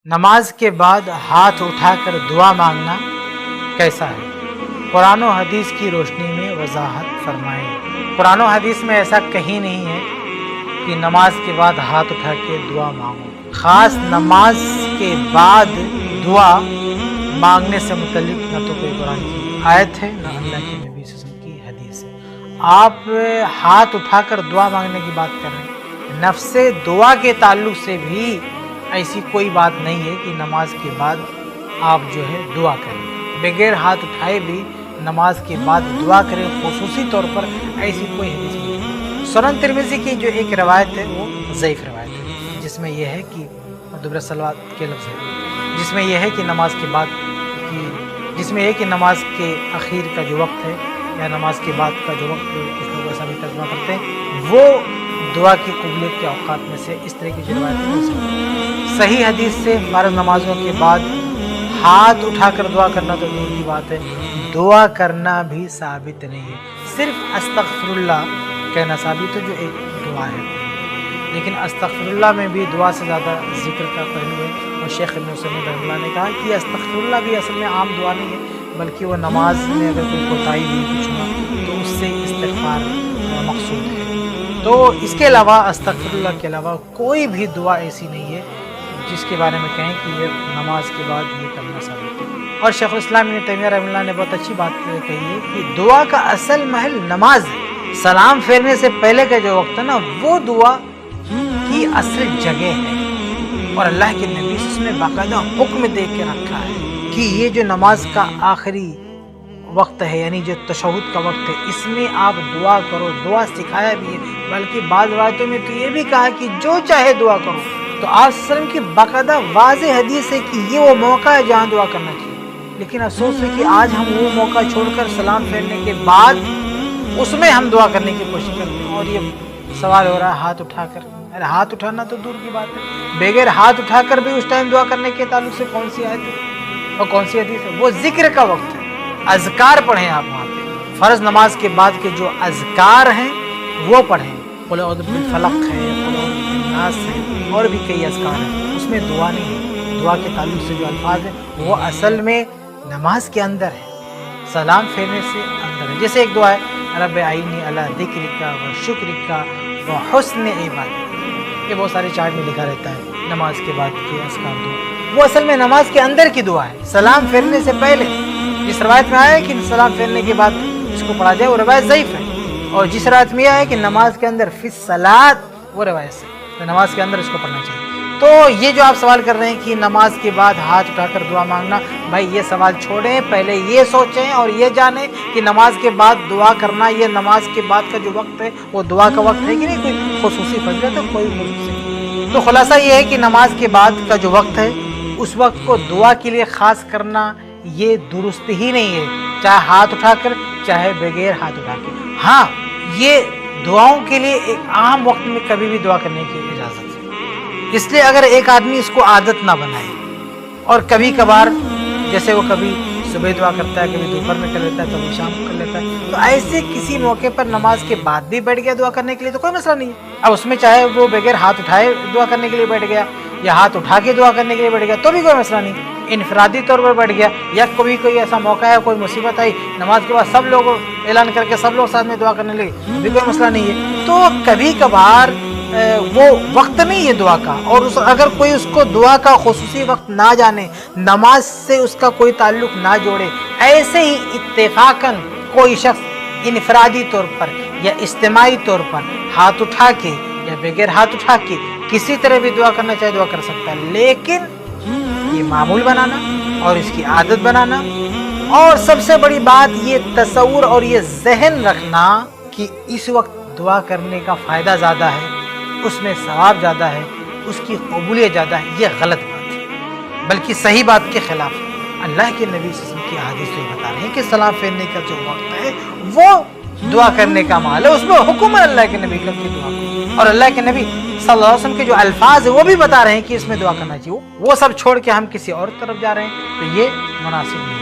नमाज के बाद हाथ उठाकर दुआ मांगना कैसा है? कुरान और हदीस की रोशनी में वजाहत फरमाएं। कुरान और हदीस में ऐसा कहीं नहीं है कि नमाज के बाद हाथ उठा के दुआ मांगो। खास नमाज के बाद दुआ मांगने से मुतल्लिक न तो कोई कुरान की आयत है न अल्लाह के नबी सल्लल्लाहु अलैहि वसल्लम की हदीस है। आप हाथ उठाकर दुआ मांगने की बात कर रहे हैं। नफ्से दुआ के ताल्लुक से भी ऐसी कोई बात नहीं है कि नमाज के बाद आप जो है दुआ करें। बगैर हाथ उठाए भी नमाज के बाद दुआ करें, खुसूसी तौर पर ऐसी कोई हदीस नहीं है। सुनन तिरमिज़ी की जो एक रवायत है वो ज़ईफ़ रवायत है, जिसमें यह है कि दुबरा सलवात के लफ्ज़ है, जिसमें यह है कि नमाज के बाद जिसमें यह है कि नमाज के आखिर का जो वक्त है या नमाज के बाद का जो वक्त, कुछ लोग ऐसा भी तर्जुमा करते हैं, वो दुआ की कबूलियत के औकात में से इस तरह की जो रवायतें हैं। सही हदीस से फ़र्ज़ नमाजों के बाद हाथ उठाकर दुआ करना तो दूर की बात है, दुआ करना भी साबित नहीं है। सिर्फ अस्तग़फिरुल्लाह कहना साबित है, जो एक दुआ है, लेकिन अस्तग़फिरुल्लाह में भी दुआ से ज़्यादा जिक्र का पहलू है। और शेख इब्न उसैमीन रहमतुल्लाह ने कहा कि अस्तग़फिरुल्लाह भी असल में आम दुआ नहीं है, बल्कि वो नमाज में अगर कोई कोताही हुई कुछ हुआ तो उससे इस्तिग़फ़ार मक़सूद है। तो इसके अलावा अस्तग़फिरुल्लाह के अलावा कोई भी दुआ ऐसी नहीं है जिसके बारे में कहें कि ये नमाज के बाद ये करना साबित है। और शेखुल इस्लाम इब्न तैमिया रहमतुल्लाह ने बहुत अच्छी बात कही है कि दुआ का असल महल नमाज है। सलाम फेरने से पहले का जो वक्त है ना, वो दुआ की असल जगह है। और अल्लाह के नबी उसने बाकायदा हुक्म दे के रखा है कि ये जो नमाज का आखिरी वक्त है, यानी जो तशहुद का वक्त है, इसमें आप दुआ करो। दुआ सिखाया भी है, बल्कि बाद रवायतों में तो ये भी कहा कि जो चाहे दुआ करो। तो आप सल्लम की बाकायदा वाज़ेह हदीस है कि ये वो मौका है जहाँ दुआ करना चाहिए। लेकिन अफसोस है कि आज हम वो मौका छोड़कर सलाम फेरने के बाद उसमें हम दुआ करने की कोशिश करते हैं। और ये सवाल हो रहा है हाथ उठाकर, अरे हाथ उठाना तो दूर की बात है, बगैर हाथ उठाकर भी उस टाइम दुआ करने के ताल्लुक से कौन सी आयत है और कौन सी हदीस है? वो जिक्र का वक्त है, अज़कार पढ़ें आप वहाँ पे। फ़र्ज़ नमाज के बाद के जो अज़कार हैं वो पढ़ें। क़ुल औज़ु बिल फ़लक़ है, क़ुल औज़ु बिन नास है, और भी कई अज़कार हैं, उसमें दुआ नहीं है। दुआ के ताल्लुक से जो अल्फाज हैं वो असल में नमाज के अंदर है, सलाम फेरने से अंदर है। जैसे एक दुआ है, रब्बे आइनी अला ज़िक्रिका व शुक्रिका व हुस्न इबादतिक। ये बहुत सारे चार्ट में लिखा रहता है नमाज के बाद के अज़कार दुआ। वो असल में नमाज के अंदर की दुआ है, सलाम फेरने से पहले। जिस रवायत में आया है कि सलाम फेरने के बाद इसको पढ़ा जाए, वो रवायत ज़ईफ़ है। और जिस रवायत में आया है कि नमाज के अंदर फिस सलात, वो रवायत से तो नमाज के अंदर इसको पढ़ना चाहिए। तो ये जो आप सवाल कर रहे हैं कि नमाज के बाद हाथ उठाकर दुआ मांगना, भाई ये सवाल छोड़ें, पहले ये सोचें और ये जानें कि नमाज के बाद दुआ करना, ये नमाज के बाद का जो वक्त है वो दुआ का वक्त है कि नहीं, कोई खुसूसी फजीलत है, कोई खुसूसी। तो खुलासा ये है कि नमाज के बाद का जो वक्त है उस वक्त को दुआ के लिए ख़ास करना ये दुरुस्त ही नहीं है, चाहे हाथ उठाकर चाहे बगैर हाथ उठा के। हाँ, ये दुआओं के लिए एक आम वक्त में कभी भी दुआ करने की इजाज़त है। इसलिए अगर एक आदमी इसको आदत ना बनाए और कभी कभार, जैसे वो कभी सुबह दुआ करता है, कभी दोपहर में कर लेता है, कभी शाम को कर लेता है, तो ऐसे किसी मौके पर नमाज के बाद भी बैठ गया दुआ करने के लिए तो कोई मसला नहीं है। अब उसमें चाहे वो बगैर हाथ उठाए दुआ करने के लिए बैठ गया या हाथ उठा के दुआ करने के लिए बैठ गया तो भी कोई मसला नहीं। इनफरादी तौर पर बैठ गया या कभी कोई ऐसा मौका है, कोई मुसीबत आई, नमाज के बाद सब लोग ऐलान करके सब लोग साथ में दुआ करने लगे, भी कोई मसला नहीं है। तो कभी कभार वो वक्त नहीं है दुआ का, और अगर कोई उसको दुआ का खुसूसी वक्त ना जाने, नमाज से उसका कोई ताल्लुक ना जोड़े, ऐसे ही इत्तेफाकन कोई शख्स इनफरादी तौर पर या इज्तिमाई तौर पर हाथ उठा के या बगैर हाथ उठा के किसी तरह भी दुआ करना चाहे दुआ कर सकता है। लेकिन ये मामूल बनाना और इसकी आदत बनाना, और सबसे बड़ी बात ये तसव्वुर और ये जहन रखना कि इस वक्त दुआ करने का फ़ायदा ज़्यादा है, उसमें सवाब ज़्यादा है, उसकी कबूलियत ज़्यादा है, ये गलत बात है, बल्कि सही बात के खिलाफ है। अल्लाह के नबी सल्लल्लाहु अलैहि वसल्लम की हदीस में बता रहे हैं कि सलाम फेरने का जो वक्त है वो दुआ करने का माल है, उसमें हुक्म है अल्लाह के नबी का की दुआ को। और अल्लाह के नबी सल्लल्लाहु अलैहि वसल्लम के जो अल्फाज है वो भी बता रहे हैं कि इसमें दुआ करना चाहिए। वो सब छोड़ के हम किसी और तरफ जा रहे हैं तो ये मुनासिब नहीं है।